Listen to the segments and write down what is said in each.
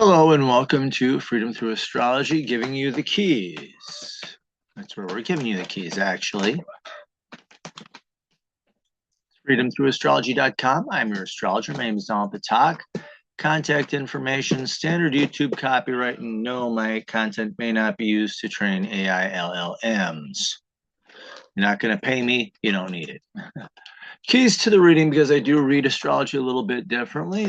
Hello and welcome to Freedom Through Astrology, giving you the keys. That's where we're giving you the keys, actually. FreedomThroughAstrology.com. I'm your astrologer. My name is Donald Patak. Contact information, standard YouTube copyright, and no, my content may not be used to train AI LLMs. You're not going to pay me, you don't need it. Keys to the reading, because I do read astrology a little bit differently.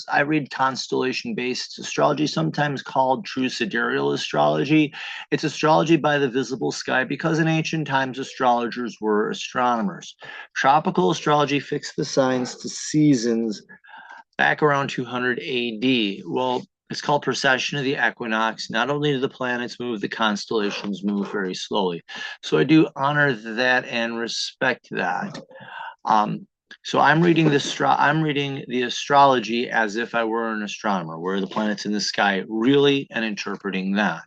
I read constellation-based astrology, sometimes called true sidereal astrology. It's astrology by the visible sky because in ancient times, astrologers were astronomers. Tropical astrology fixed the signs to seasons back around 200 AD. Well, it's called precession of the equinox. Not only do the planets move, the constellations move very slowly. So I do honor that and respect that. So I'm reading the astrology as if I were an astronomer, where the planets in the sky really, and interpreting that.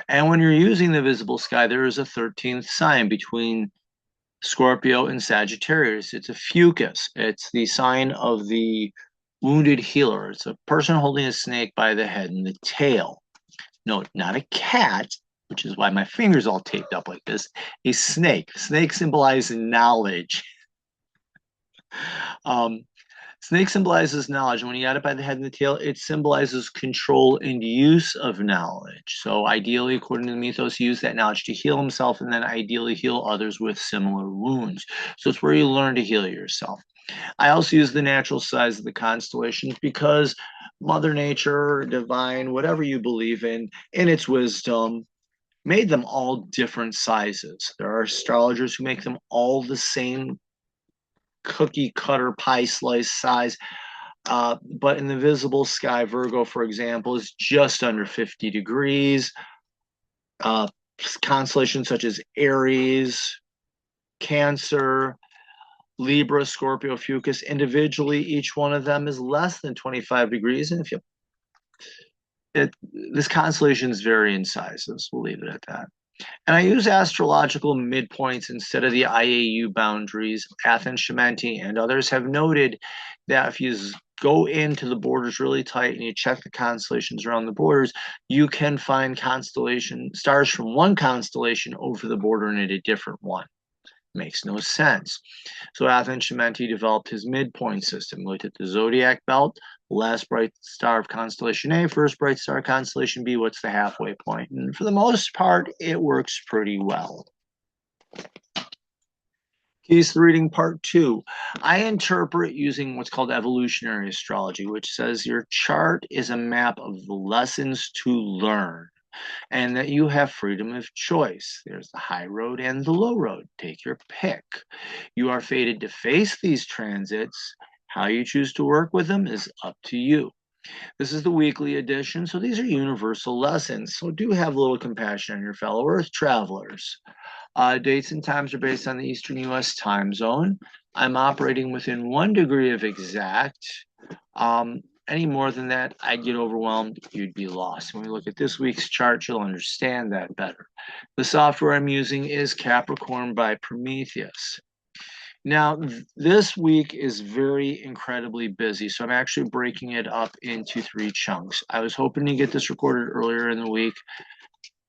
And when you're using the visible sky, there is a 13th sign between Scorpio and Sagittarius. It's a fucus. It's the sign of the wounded healer. It's a person holding a snake by the head and the tail. No, not a cat, which is why my finger's all taped up like this. A snake. Snake symbolizes knowledge. Um, Snake symbolizes knowledge. And when you add it by the head and the tail, it symbolizes control and use of knowledge. So ideally, according to the mythos, he used that knowledge to heal himself and then ideally heal others with similar wounds. So it's where you learn to heal yourself. I also use the natural size of the constellations because Mother Nature, divine, whatever you believe in its wisdom, made them all different sizes. There are astrologers who make them all the same cookie cutter pie slice size. But in the visible sky, Virgo, for example, is just under 50 degrees. Constellations such as Aries, Cancer, Libra, Scorpio, Fucus, individually, each one of them is less than 25 degrees. And this constellations vary in sizes. We'll leave it at that. And I use astrological midpoints instead of the IAU boundaries. Athens, Shementi, and others have noted that if you go into the borders really tight and you check the constellations around the borders, you can find constellation stars from one constellation over the border and at a different one. Makes no sense. So Athens Shementi developed his midpoint system. Looked at the zodiac belt, last bright star of constellation A, first bright star constellation B, what's the halfway point? And for the most part, it works pretty well. Keys to reading part 2. I interpret using what's called evolutionary astrology, which says your chart is a map of the lessons to learn and that you have freedom of choice. There's the high road and the low road. Take your pick. You are fated to face these transits. How you choose to work with them is up to you. This is the weekly edition, so these are universal lessons. So do have a little compassion on your fellow Earth travelers. Dates and times are based on the Eastern U.S. time zone. I'm operating within 1 degree of exact. Any more than that, I'd get overwhelmed. You'd be lost. When we look at this week's chart, you'll understand that better. The software I'm using is Capricorn by Prometheus. Now, this week is very incredibly busy, so I'm actually breaking it up into 3 chunks. I was hoping to get this recorded earlier in the week.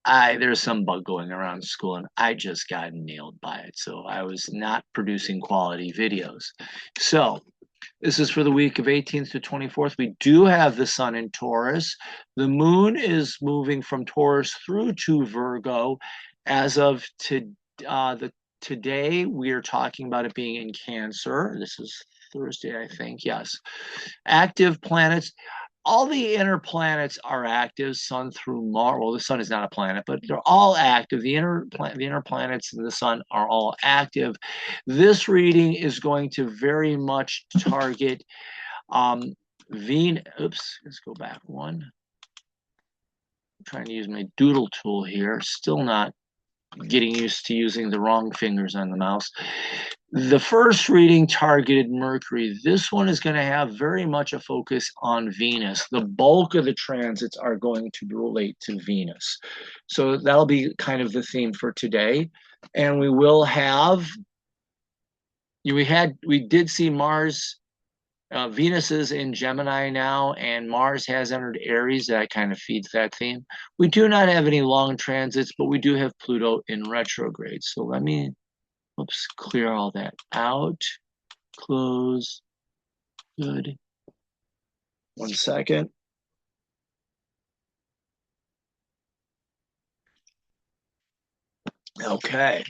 There's some bug going around school, and I just got nailed by it, so I was not producing quality videos. So this is for the week of 18th to 24th. We do have the sun in Taurus. The moon is moving from Taurus through to Virgo. As of today, we are talking about it being in Cancer. This is Thursday, I think. Yes. Active planets. All the inner planets are active, Sun through Mars. Well, the Sun is not a planet, but they're all active. The inner planets and the Sun are all active. This reading is going to very much target Venus. Oops, let's go back one. I'm trying to use my doodle tool here. Still not getting used to using the wrong fingers on the mouse. The first reading targeted Mercury. This one is going to have very much a focus on Venus. The bulk of the transits are going to relate to Venus. So that'll be kind of the theme for today. And we will have, we did see Mars Venus is in Gemini now, and Mars has entered Aries. That kind of feeds that theme. We do not have any long transits, but we do have Pluto in retrograde. So let me, oops, clear all that out. Close. Good. 1 second. Okay.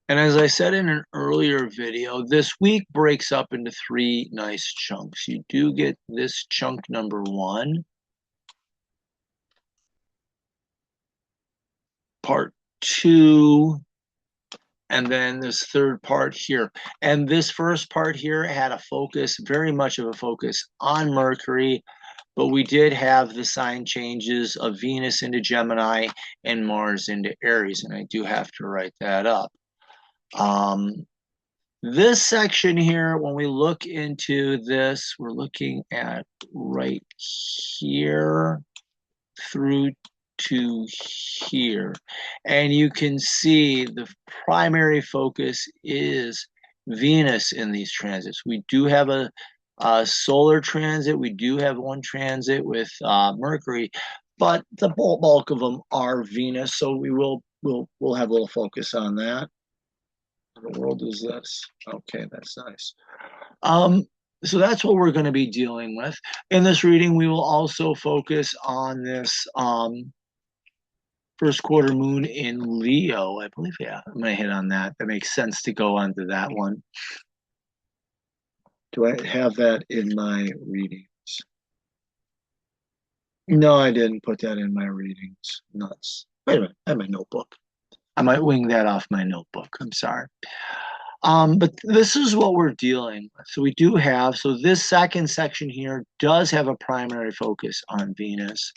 And as I said in an earlier video, this week breaks up into 3 nice chunks. You do get this chunk number 1, part 2, and then this third part here. And this first part here had a focus, very much of a focus on Mercury, but we did have the sign changes of Venus into Gemini and Mars into Aries, and I do have to write that up. This section here, when we look into this, we're looking at right here through to here. And you can see the primary focus is Venus in these transits. We do have a solar transit. We do have one transit with Mercury, but the bulk of them are Venus. So we'll have a little focus on that. What the world is this? Okay, that's nice. So that's what we're going to be dealing with. In this reading, we will also focus on this first quarter moon in Leo. I believe, yeah, I'm going to hit on that. That makes sense to go on to that one. Do I have that in my readings? No, I didn't put that in my readings. Nuts. Wait a minute, I have my notebook. I might wing that off my notebook. I'm sorry. But this is what we're dealing with. So we do have, so this second section here does have a primary focus on Venus.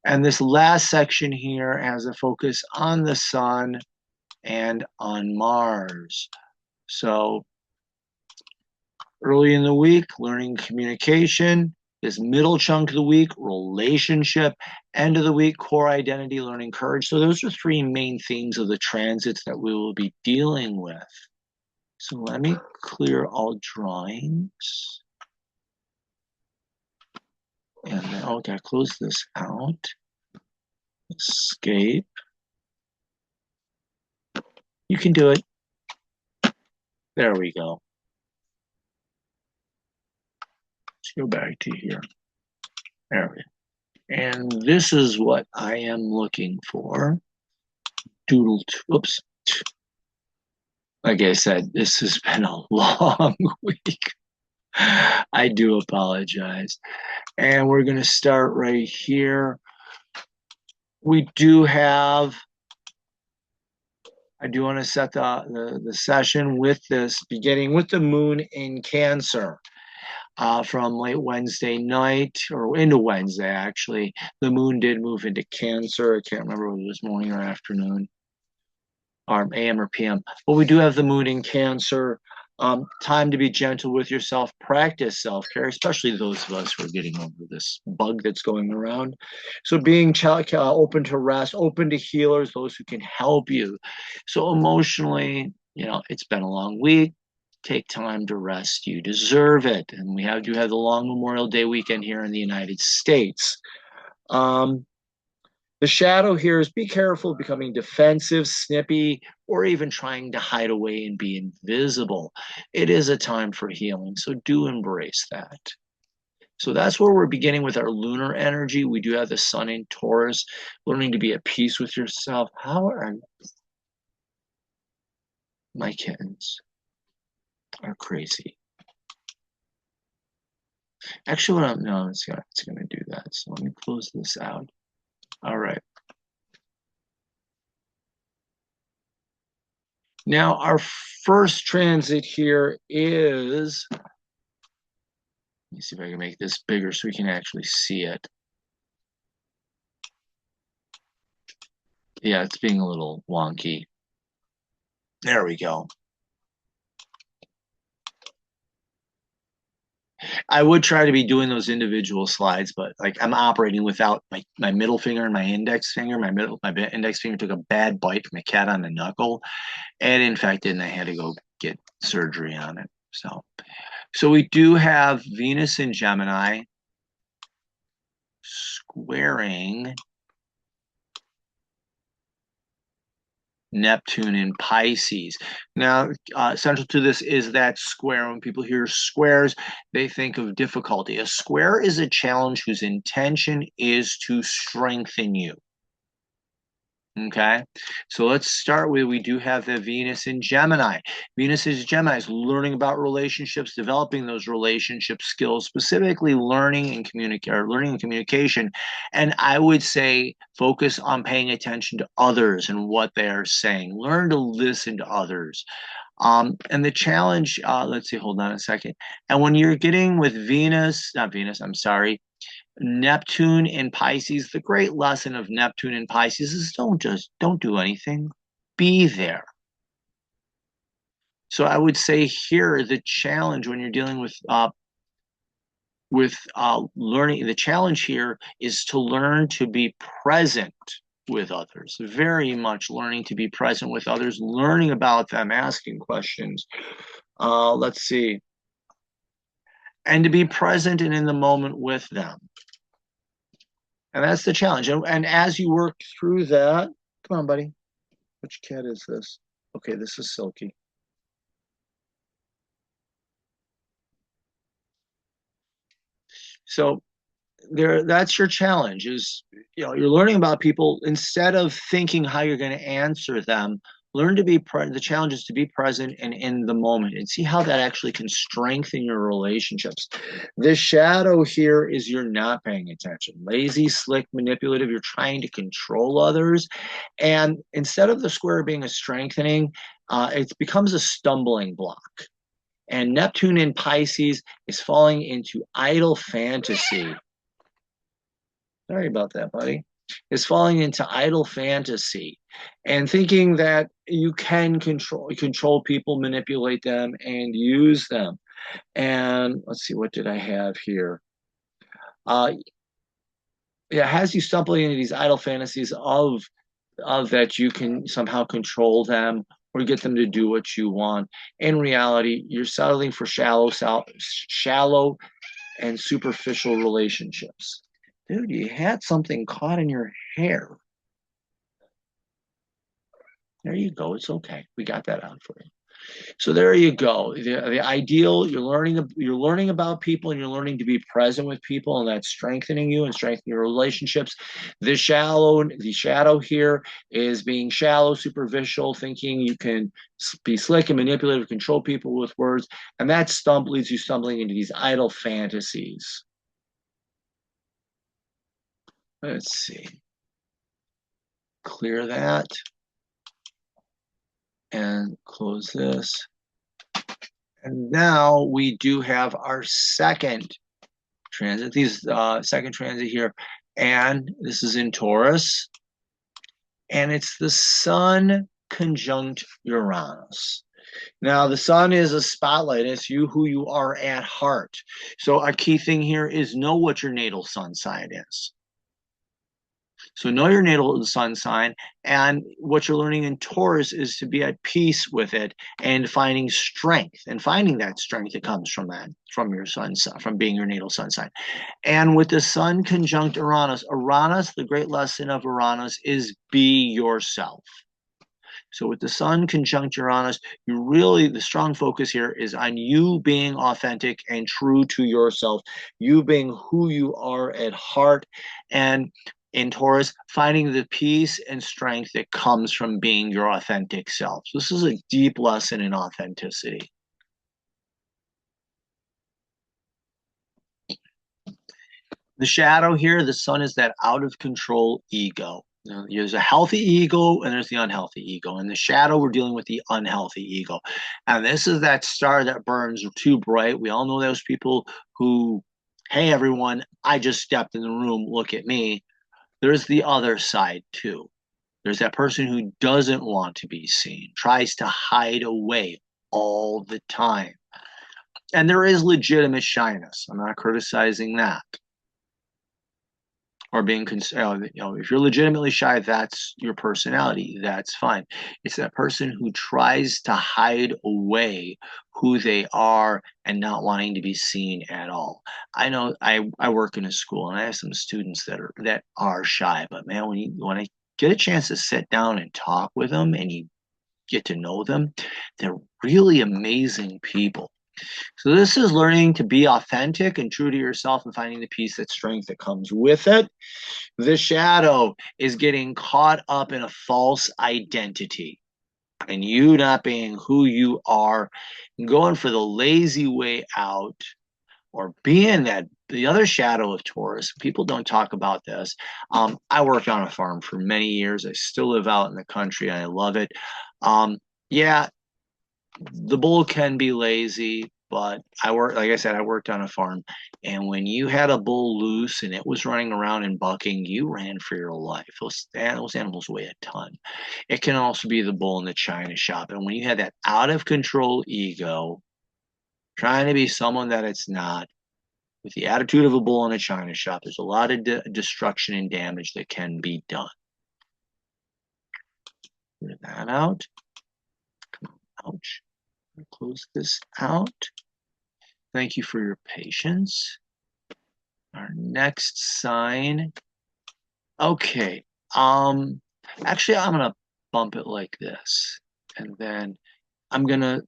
And this last section here has a focus on the sun and on Mars. So early in the week, learning communication. This middle chunk of the week, relationship. End of the week, core identity, learning courage. So those are 3 main themes of the transits that we will be dealing with. So let me clear all drawings. And then, okay, close this out. Escape. You can do it. There we go. Let's go back to here. There we go. And this is what I am looking for. Doodle, oops. Like I said, this has been a long week. I do apologize. And we're going to start right here. We do have, I do want to set the session with this, beginning with the moon in Cancer. From late Wednesday night, or into Wednesday, actually. The moon did move into Cancer. I can't remember whether it was morning or afternoon, or AM or PM. But we do have the moon in Cancer. Time to be gentle with yourself. Practice self-care, especially those of us who are getting over this bug that's going around. So being open to rest, open to healers, those who can help you. So emotionally, it's been a long week. Take time to rest. You deserve it. And we do have the long Memorial Day weekend here in the United States. The shadow here is be careful becoming defensive, snippy, or even trying to hide away and be invisible. It is a time for healing, so do embrace that. So that's where we're beginning with our lunar energy. We do have the sun in Taurus, learning to be at peace with yourself. How are my kittens? Are crazy. Actually, no, it's gonna do that. So let me close this out. All right. Now our first transit here is, let me see if I can make this bigger so we can actually see it. Yeah, it's being a little wonky. There we go. I would try to be doing those individual slides, but like I'm operating without my middle finger and my index finger. My index finger took a bad bite from a cat on the knuckle, and in fact, I had to go get surgery on it. So So we do have Venus in Gemini squaring Neptune in Pisces. Now, central to this is that square. When people hear squares, they think of difficulty. A square is a challenge whose intention is to strengthen you. Okay, so let's start with, we do have the Venus in Gemini. Venus is Gemini is learning about relationships, developing those relationship skills, specifically learning and communication. And I would say focus on paying attention to others and what they are saying. Learn to listen to others. And the challenge, let's see, hold on a second. And when you're getting with Venus, not Venus, I'm sorry, Neptune in Pisces, the great lesson of Neptune in Pisces is don't do anything, be there. So I would say here the challenge when you're dealing with learning, the challenge here is to learn to be present with others. Very much learning to be present with others, learning about them, asking questions. Let's see, and to be present and in the moment with them. And that's the challenge. And as you work through that, come on, buddy. Which cat is this? Okay, this is Silky. So that's your challenge is, you're learning about people instead of thinking how you're going to answer them. Learn to be the challenge is to be present and in the moment and see how that actually can strengthen your relationships. The shadow here is you're not paying attention. Lazy, slick, manipulative. You're trying to control others. And instead of the square being a strengthening, it becomes a stumbling block. And Neptune in Pisces is falling into idle fantasy. Sorry about that, buddy. Is falling into idle fantasy and thinking that you can control people, manipulate them, and use them. And let's see, what did I have here? Yeah, has you stumbling into these idle fantasies of that you can somehow control them or get them to do what you want. In reality, you're settling for shallow and superficial relationships. Dude, you had something caught in your hair. There you go. It's okay. We got that out for you. So there you go. The ideal, you're learning about people and you're learning to be present with people, and that's strengthening you and strengthening your relationships. The shadow here is being shallow, superficial, thinking you can be slick and manipulative, control people with words, and that leads you stumbling into these idle fantasies. Let's see. Clear that and close this. And now we do have our second transit, second transit here, and this is in Taurus, and it's the Sun conjunct Uranus. Now, the Sun is a spotlight. It's you, who you are at heart. So a key thing here is know what your natal sun sign is. So know your natal sun sign, and what you're learning in Taurus is to be at peace with it and finding strength and finding that strength that comes from your sun, from being your natal sun sign. And with the Sun conjunct Uranus, the great lesson of Uranus is be yourself. So with the Sun conjunct Uranus, the strong focus here is on you being authentic and true to yourself, you being who you are at heart, and in Taurus, finding the peace and strength that comes from being your authentic self. So this is a deep lesson in authenticity. The shadow here, the Sun is that out of control ego. There's a healthy ego and there's the unhealthy ego. In the shadow, we're dealing with the unhealthy ego. And this is that star that burns too bright. We all know those people who, hey, everyone, I just stepped in the room, look at me. There's the other side too. There's that person who doesn't want to be seen, tries to hide away all the time. And there is legitimate shyness. I'm not criticizing that. or being, if you're legitimately shy, that's your personality. That's fine. It's that person who tries to hide away who they are and not wanting to be seen at all. I know I work in a school and I have some students that are shy, but man, when I get a chance to sit down and talk with them and you get to know them, they're really amazing people. So this is learning to be authentic and true to yourself and finding the peace, that strength that comes with it. The shadow is getting caught up in a false identity and you not being who you are, going for the lazy way out, or being that the other shadow of Taurus. People don't talk about this. I worked on a farm for many years. I still live out in the country and I love it. Yeah, the bull can be lazy, but like I said, I worked on a farm. And when you had a bull loose and it was running around and bucking, you ran for your life. Those animals weigh a ton. It can also be the bull in the china shop. And when you had that out of control ego, trying to be someone that it's not, with the attitude of a bull in a china shop, there's a lot of destruction and damage that can be done. Clear that out. Ouch. Close this out. Thank you for your patience. Our next sign. Okay. Actually, I'm gonna bump it like this, and then I'm gonna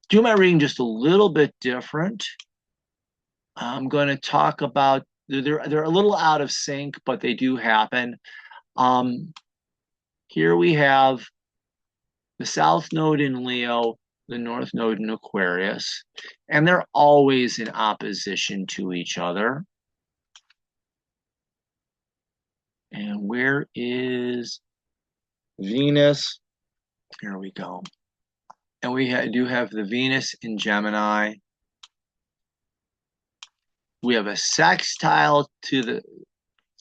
do my reading just a little bit different. I'm gonna talk about they're a little out of sync, but they do happen. Here we have the South Node in Leo, the North Node in Aquarius, and they're always in opposition to each other. And where is Venus? Here we go. And we do have the Venus in Gemini. We have a sextile to the,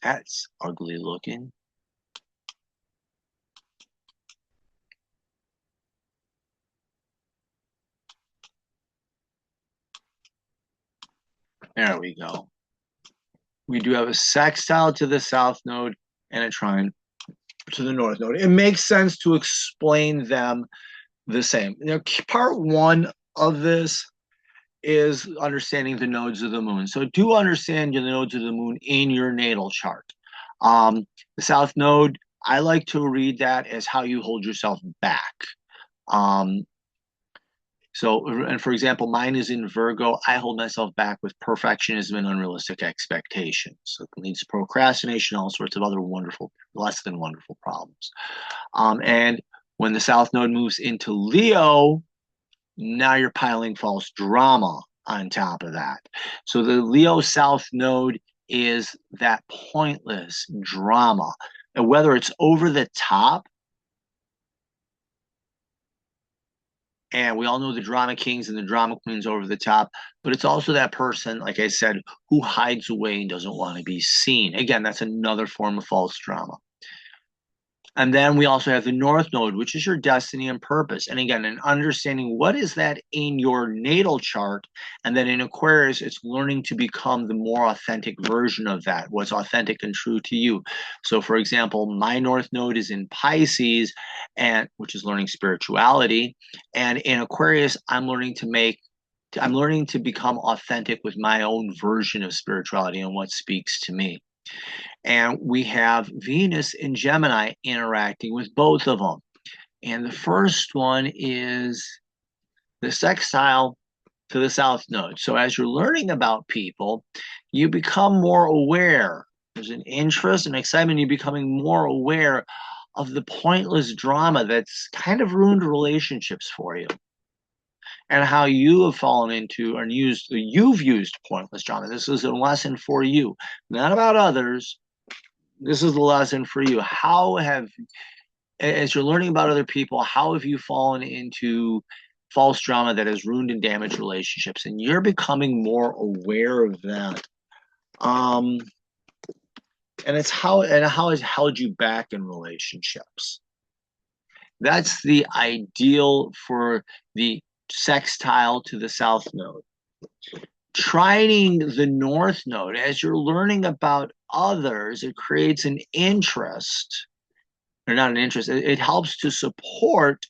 that's ugly looking. There we go. We do have a sextile to the South Node and a trine to the North Node. It makes sense to explain them the same. Now, part one of this is understanding the nodes of the moon. So do understand the nodes of the moon in your natal chart. The South Node, I like to read that as how you hold yourself back. And for example, mine is in Virgo. I hold myself back with perfectionism and unrealistic expectations. So it leads to procrastination, all sorts of other wonderful, less than wonderful problems. And when the South Node moves into Leo, now you're piling false drama on top of that. So the Leo South Node is that pointless drama. And whether it's over the top, and we all know the drama kings and the drama queens over the top, but it's also that person, like I said, who hides away and doesn't want to be seen. Again, that's another form of false drama. And then we also have the North Node, which is your destiny and purpose. And again, in understanding what is that in your natal chart. And then in Aquarius, it's learning to become the more authentic version of that, what's authentic and true to you. So for example, my North Node is in Pisces, which is learning spirituality. And in Aquarius, I'm learning to become authentic with my own version of spirituality and what speaks to me. And we have Venus in Gemini interacting with both of them. And the first one is the sextile to the South Node. So as you're learning about people, you become more aware. There's an interest and excitement. You're becoming more aware of the pointless drama that's kind of ruined relationships for you. And how you have fallen into and you've used pointless drama. This is a lesson for you, not about others. This is the lesson for you. As you're learning about other people, how have you fallen into false drama that has ruined and damaged relationships? And you're becoming more aware of that. And how it's held you back in relationships. That's the ideal for the sextile to the South Node. trining the North Node, as you're learning about others, it creates an interest, or not an interest, it helps to support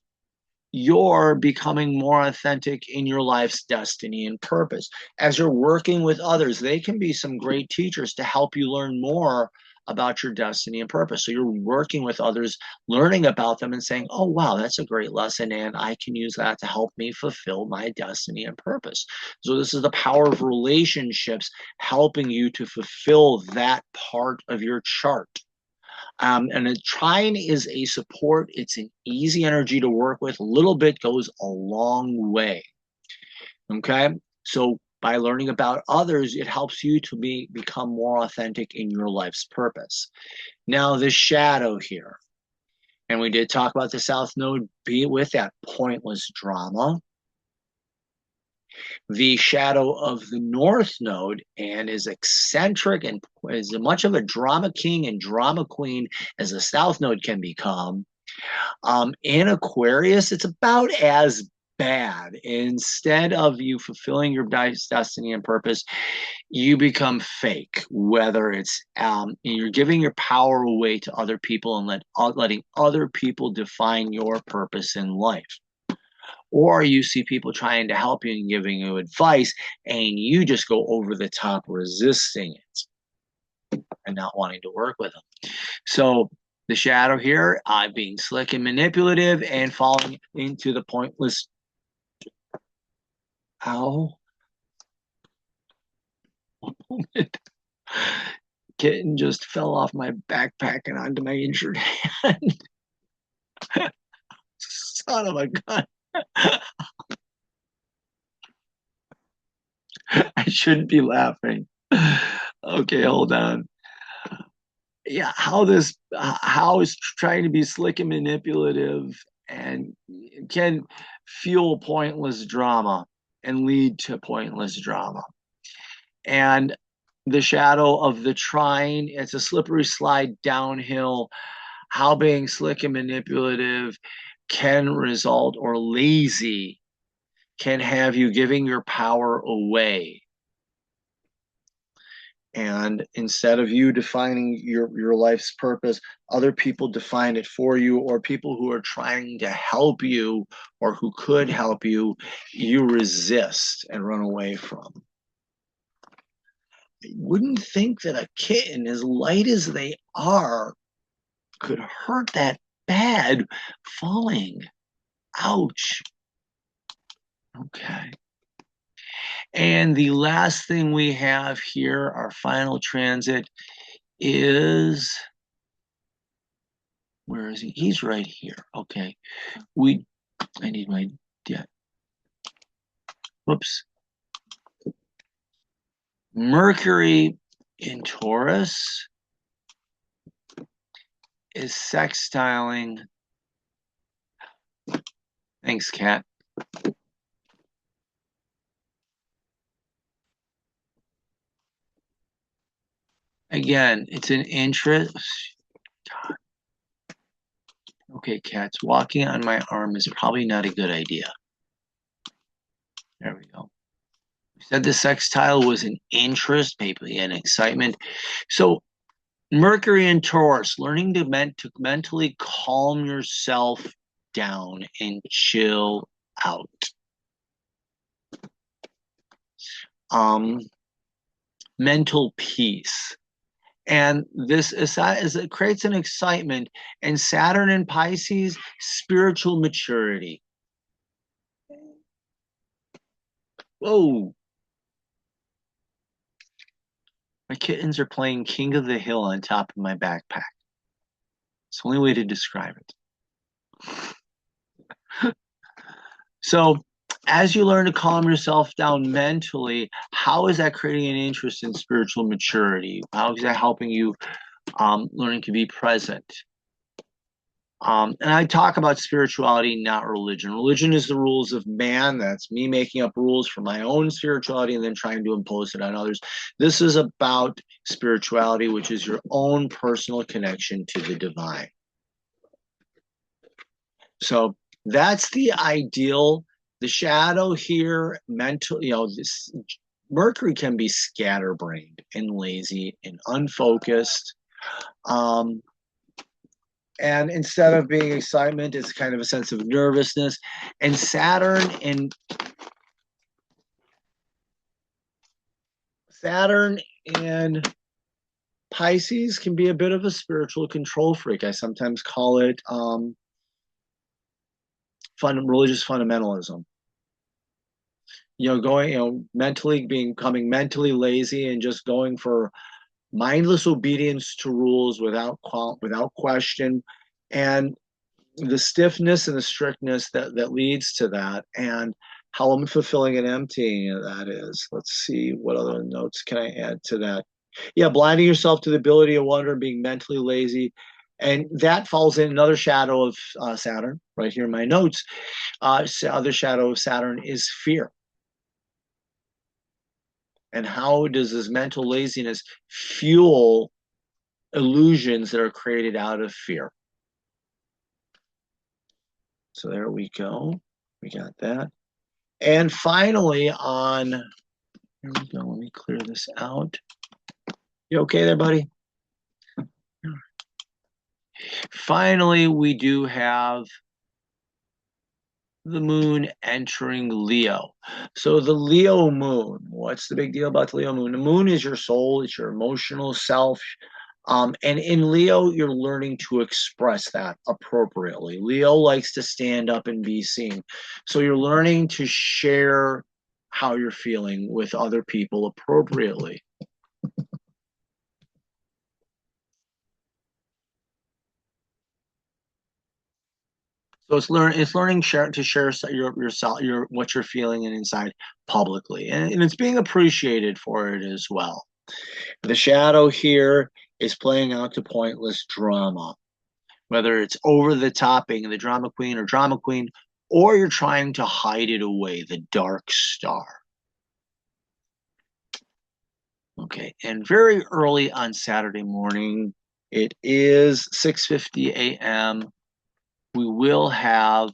your becoming more authentic in your life's destiny and purpose. As you're working with others, they can be some great teachers to help you learn more about your destiny and purpose. So you're working with others, learning about them and saying, oh, wow, that's a great lesson. And I can use that to help me fulfill my destiny and purpose. So this is the power of relationships helping you to fulfill that part of your chart. And a trine is a support. It's an easy energy to work with. A little bit goes a long way. Okay. So by learning about others, it helps you to become more authentic in your life's purpose. Now, the shadow here. And we did talk about the South Node, be with that pointless drama. The shadow of the North Node and is eccentric and is as much of a drama king and drama queen as the South Node can become. In Aquarius, it's about as bad. Instead of you fulfilling your destiny and purpose, you become fake, whether it's you're giving your power away to other people and letting other people define your purpose in life. Or you see people trying to help you and giving you advice, and you just go over the top resisting it and not wanting to work with them. So the shadow here, being slick and manipulative and falling into the pointless. Ow. Kitten just fell off my backpack and onto my injured hand. Son of a gun. I shouldn't be laughing. Okay, hold on. Yeah, how is trying to be slick and manipulative and can fuel pointless drama and lead to pointless drama. And the shadow of the trine, it's a slippery slide downhill. How being slick and manipulative can result, or lazy can have you giving your power away. And instead of you defining your life's purpose, other people define it for you, or people who are trying to help you or who could help you, you resist and run away from. I wouldn't think that a kitten, as light as they are, could hurt that bad falling. Ouch. Okay. And the last thing we have here, our final transit, is, where is he? He's right here. Okay. I need my, yeah. Whoops. Mercury in Taurus is sextiling. Thanks, Kat. Again, it's an interest. God. Okay, Kat's walking on my arm is probably not a good idea. There we go. We said the sextile was an interest, maybe an excitement. So Mercury in Taurus, learning to mentally calm yourself down and chill out. Mental peace. And this it creates an excitement. And Saturn in Pisces, spiritual maturity. Whoa. My kittens are playing King of the Hill on top of my backpack. It's the only way to describe it. So as you learn to calm yourself down mentally, how is that creating an interest in spiritual maturity? How is that helping you learning to be present? And I talk about spirituality, not religion. Religion is the rules of man. That's me making up rules for my own spirituality and then trying to impose it on others. This is about spirituality, which is your own personal connection to the divine. So that's the ideal. The shadow here, mental, Mercury can be scatterbrained and lazy and unfocused. Um, and instead of being excitement, it's kind of a sense of nervousness. And Saturn and Pisces can be a bit of a spiritual control freak. I sometimes call it religious fundamentalism. Becoming mentally lazy and just going for mindless obedience to rules without question, and the stiffness and the strictness that leads to that, and how unfulfilling and emptying that is. Let's see, what other notes can I add to that? Yeah, blinding yourself to the ability of wonder and being mentally lazy. And that falls in another shadow of Saturn, right here in my notes. Other shadow of Saturn is fear. And how does this mental laziness fuel illusions that are created out of fear? So there we go. We got that. And finally, here we go. Let me clear this out. You okay there, buddy? Finally, we do have the moon entering Leo. So the Leo moon, what's the big deal about the Leo moon? The moon is your soul, it's your emotional self. And in Leo, you're learning to express that appropriately. Leo likes to stand up and be seen. So you're learning to share how you're feeling with other people appropriately. So it's learning to share your what you're feeling and inside publicly, and it's being appreciated for it as well. The shadow here is playing out to pointless drama, whether it's over the top being the drama queen or drama queen, or you're trying to hide it away, the dark star. Okay, and very early on Saturday morning, it is 6:50 a.m. We will have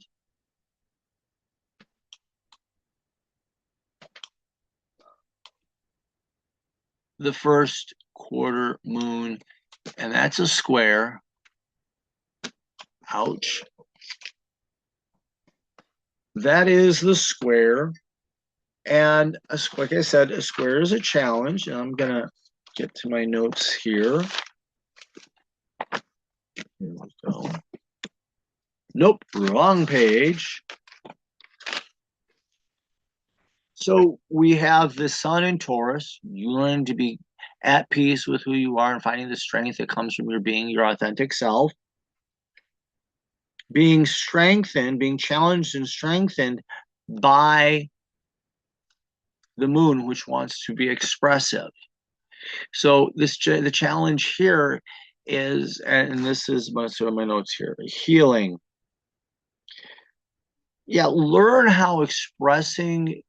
the first quarter moon, and that's a square. Ouch. That is the square. And like I said, a square is a challenge. And I'm going to get to my notes here. Here we go. Nope, wrong page. So we have the sun in Taurus. You learn to be at peace with who you are and finding the strength that comes from your being your authentic self. Being strengthened, being challenged and strengthened by the moon, which wants to be expressive. So the challenge here is, and this is sort of my notes here, healing. Yeah, learn how expressing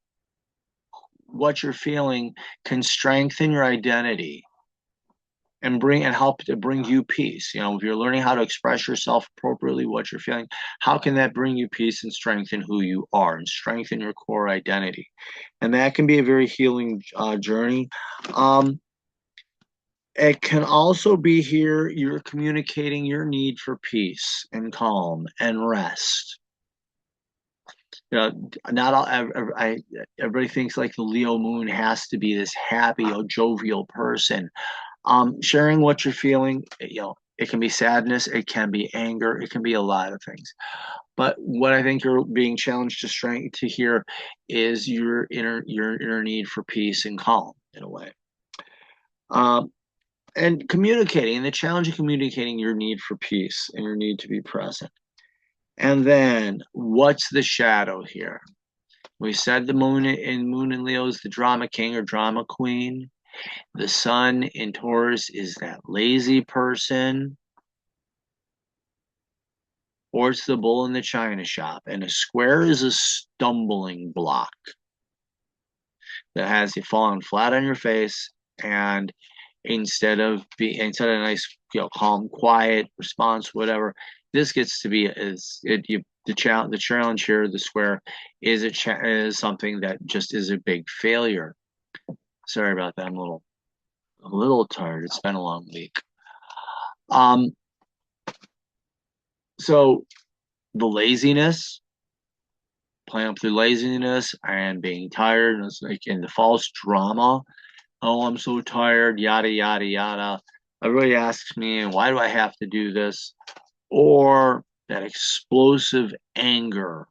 what you're feeling can strengthen your identity and help to bring you peace. You know, if you're learning how to express yourself appropriately, what you're feeling, how can that bring you peace and strengthen who you are and strengthen your core identity? And that can be a very healing journey. It can also be here you're communicating your need for peace and calm and rest. You know, not all everybody thinks like the Leo moon has to be this happy or jovial person. Sharing what you're feeling, you know, it can be sadness, it can be anger, it can be a lot of things. But what I think you're being challenged to hear is your inner need for peace and calm in a way. And communicating, the challenge of communicating your need for peace and your need to be present. And then what's the shadow here? We said the moon in Leo is the drama king or drama queen. The sun in Taurus is that lazy person. Or it's the bull in the china shop. And a square is a stumbling block that has you falling flat on your face, and instead of a nice, you know, calm, quiet response, whatever, this gets to be the challenge here, the square is something that just is a big failure. Sorry about that. I'm a little tired. It's been a long week. Um, so the laziness, playing up through laziness and being tired, and it's like in the false drama. Oh, I'm so tired, yada yada yada. Everybody asks me, why do I have to do this? Or that explosive anger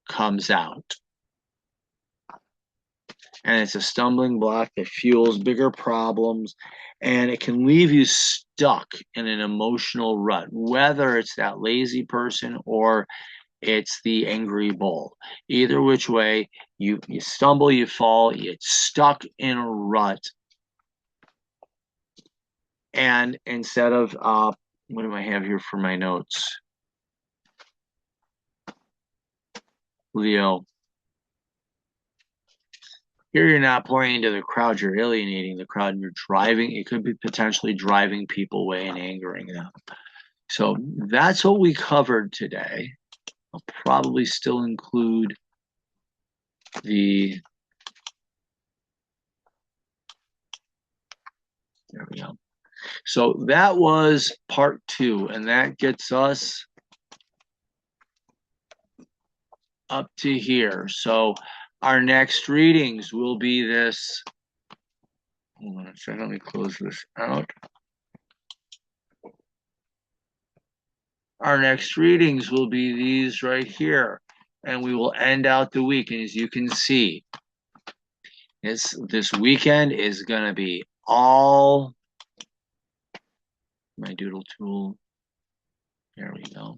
comes out. And it's a stumbling block that fuels bigger problems, and it can leave you stuck in an emotional rut, whether it's that lazy person or it's the angry bull. Either which way, you stumble, you fall, you get stuck in a rut. And instead of what do I have here for my notes? Leo, here you're not pouring into the crowd, you're alienating the crowd, and you're driving, it could be potentially driving people away and angering them. So that's what we covered today. I'll probably still include the, there we go. So that was part 2, and that gets us up to here. So our next readings will be this. Hold on a second, let me close this out. Our next readings will be these right here, and we will end out the week. And as you can see, this weekend is going to be all my doodle tool. There we go.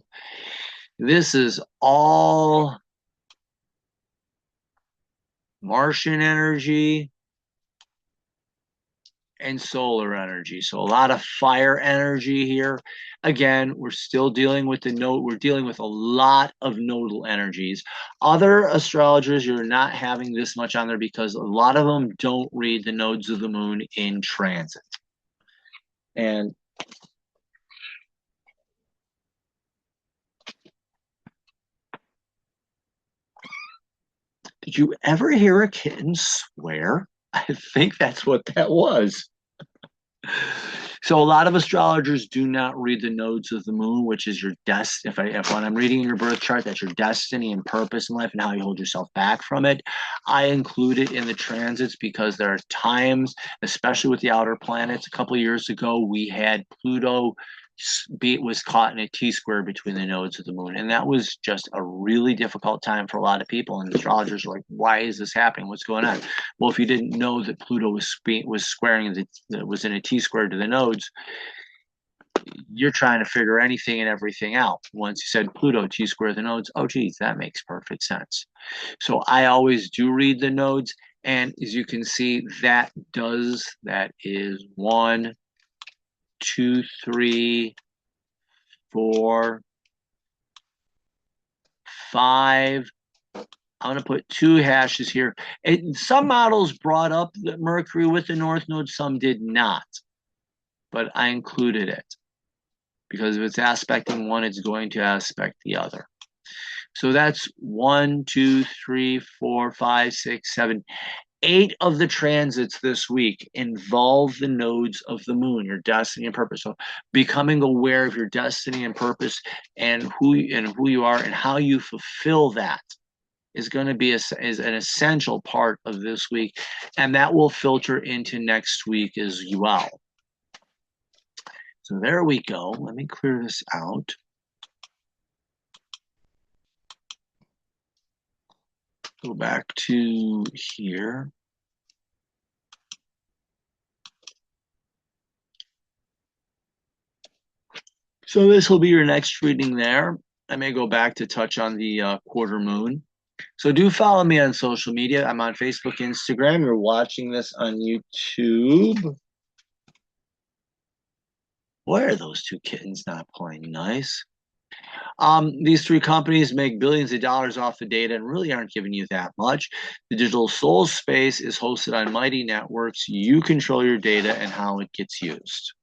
This is all Martian energy and solar energy. So a lot of fire energy here. Again, we're still dealing with the node. We're dealing with a lot of nodal energies. Other astrologers, you're not having this much on there because a lot of them don't read the nodes of the moon in transit. And did you ever hear a kitten swear? I think that's what that was. So a lot of astrologers do not read the nodes of the moon, which is your destiny. If when I'm reading your birth chart, that's your destiny and purpose in life and how you hold yourself back from it. I include it in the transits because there are times, especially with the outer planets. A couple of years ago, we had Pluto was caught in a T-square between the nodes of the moon. And that was just a really difficult time for a lot of people. And astrologers are like, why is this happening? What's going on? Well, if you didn't know that Pluto was squaring, that was in a T-square to the nodes, you're trying to figure anything and everything out. Once you said Pluto, T-square the nodes, oh, geez, that makes perfect sense. So I always do read the nodes. And as you can see, that is 1, 2, 3, 4, 5. I'm going to put 2 hashes here. Some models brought up the Mercury with the North Node, some did not. But I included it because if it's aspecting one, it's going to aspect the other. So that's 1, 2, 3, 4, 5, 6, 7, 8 of the transits this week involve the nodes of the moon, your destiny and purpose. So becoming aware of your destiny and purpose and who you are and how you fulfill that is going to be is an essential part of this week, and that will filter into next week as well. So there we go. Let me clear this out. Go back to here. So this will be your next reading there. I may go back to touch on the quarter moon. So do follow me on social media. I'm on Facebook, Instagram. You're watching this on YouTube. Why are those 2 kittens not playing nice? These 3 companies make billions of dollars off the data and really aren't giving you that much. The digital soul space is hosted on mighty networks. You control your data and how it gets used.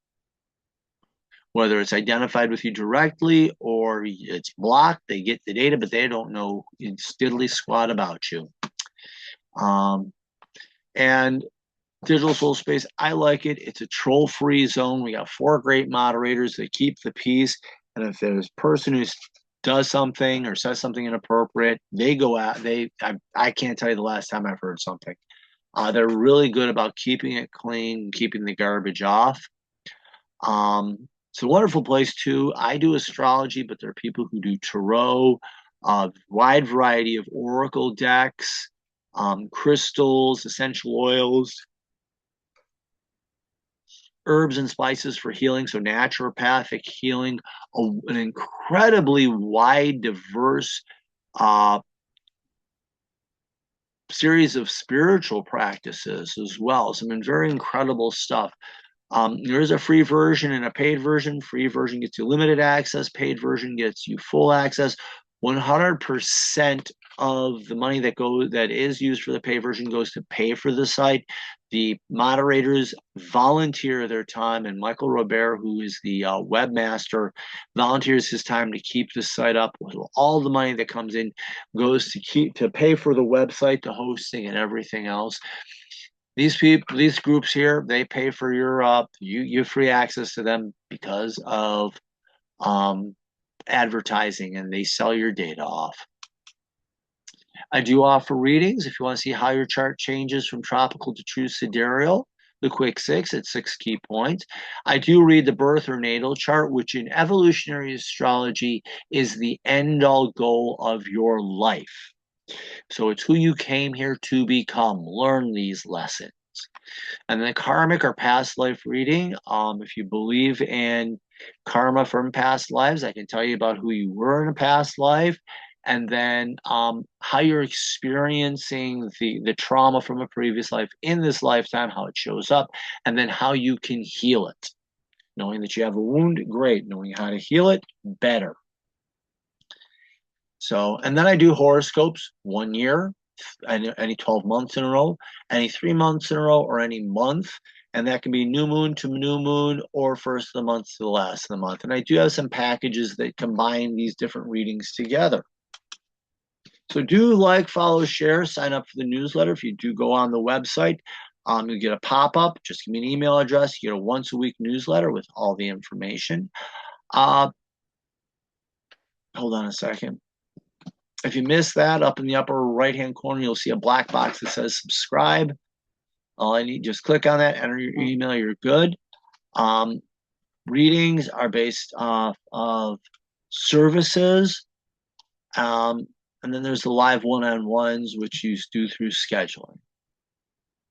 Whether it's identified with you directly or it's blocked, they get the data, but they don't know diddly squat about you. And Digital Soul Space, I like it. It's a troll-free zone. We got 4 great moderators that keep the peace. And if there's a person who does something or says something inappropriate, they go out. I can't tell you the last time I've heard something. They're really good about keeping it clean, keeping the garbage off. It's a wonderful place too. I do astrology, but there are people who do tarot, a wide variety of oracle decks, crystals, essential oils, herbs and spices for healing, so naturopathic healing, an incredibly wide, diverse series of spiritual practices as well. Some very incredible stuff. There is a free version and a paid version. Free version gets you limited access. Paid version gets you full access. 100% of the money that is used for the paid version goes to pay for the site. The moderators volunteer their time, and Michael Robert, who is the webmaster, volunteers his time to keep the site up. All the money that comes in goes to pay for the website, the hosting, and everything else. These groups here, they pay for your you free access to them because of advertising, and they sell your data off. I do offer readings if you want to see how your chart changes from tropical to true sidereal, the quick 6 at 6 key points. I do read the birth or natal chart, which in evolutionary astrology is the end all goal of your life. So it's who you came here to become. Learn these lessons. And then karmic or past life reading. If you believe in karma from past lives, I can tell you about who you were in a past life, and then how you're experiencing the trauma from a previous life in this lifetime, how it shows up, and then how you can heal it. Knowing that you have a wound, great. Knowing how to heal it, better. So, and then I do horoscopes 1 year, any 12 months in a row, any 3 months in a row, or any month. And that can be new moon to new moon or first of the month to the last of the month. And I do have some packages that combine these different readings together. So do like, follow, share, sign up for the newsletter. If you do go on the website, you get a pop-up. Just give me an email address. You get a once-a-week newsletter with all the information. Hold on a second. If you miss that, up in the upper right-hand corner, you'll see a black box that says subscribe. All I need, just click on that, enter your email, you're good. Readings are based off of services. And then there's the live one-on-ones, which you do through scheduling.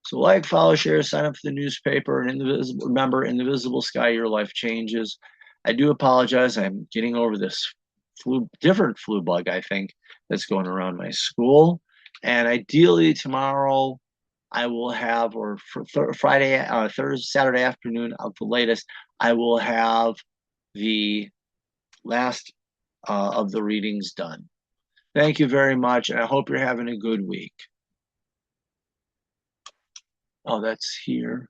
So like, follow, share, sign up for the newspaper, and remember, in the visible sky, your life changes. I do apologize. I'm getting over this different flu bug, I think, that's going around my school. And ideally tomorrow I will have, or for Friday, Thursday, Saturday afternoon at the latest, I will have the last of the readings done. Thank you very much, and I hope you're having a good week. Oh, that's here.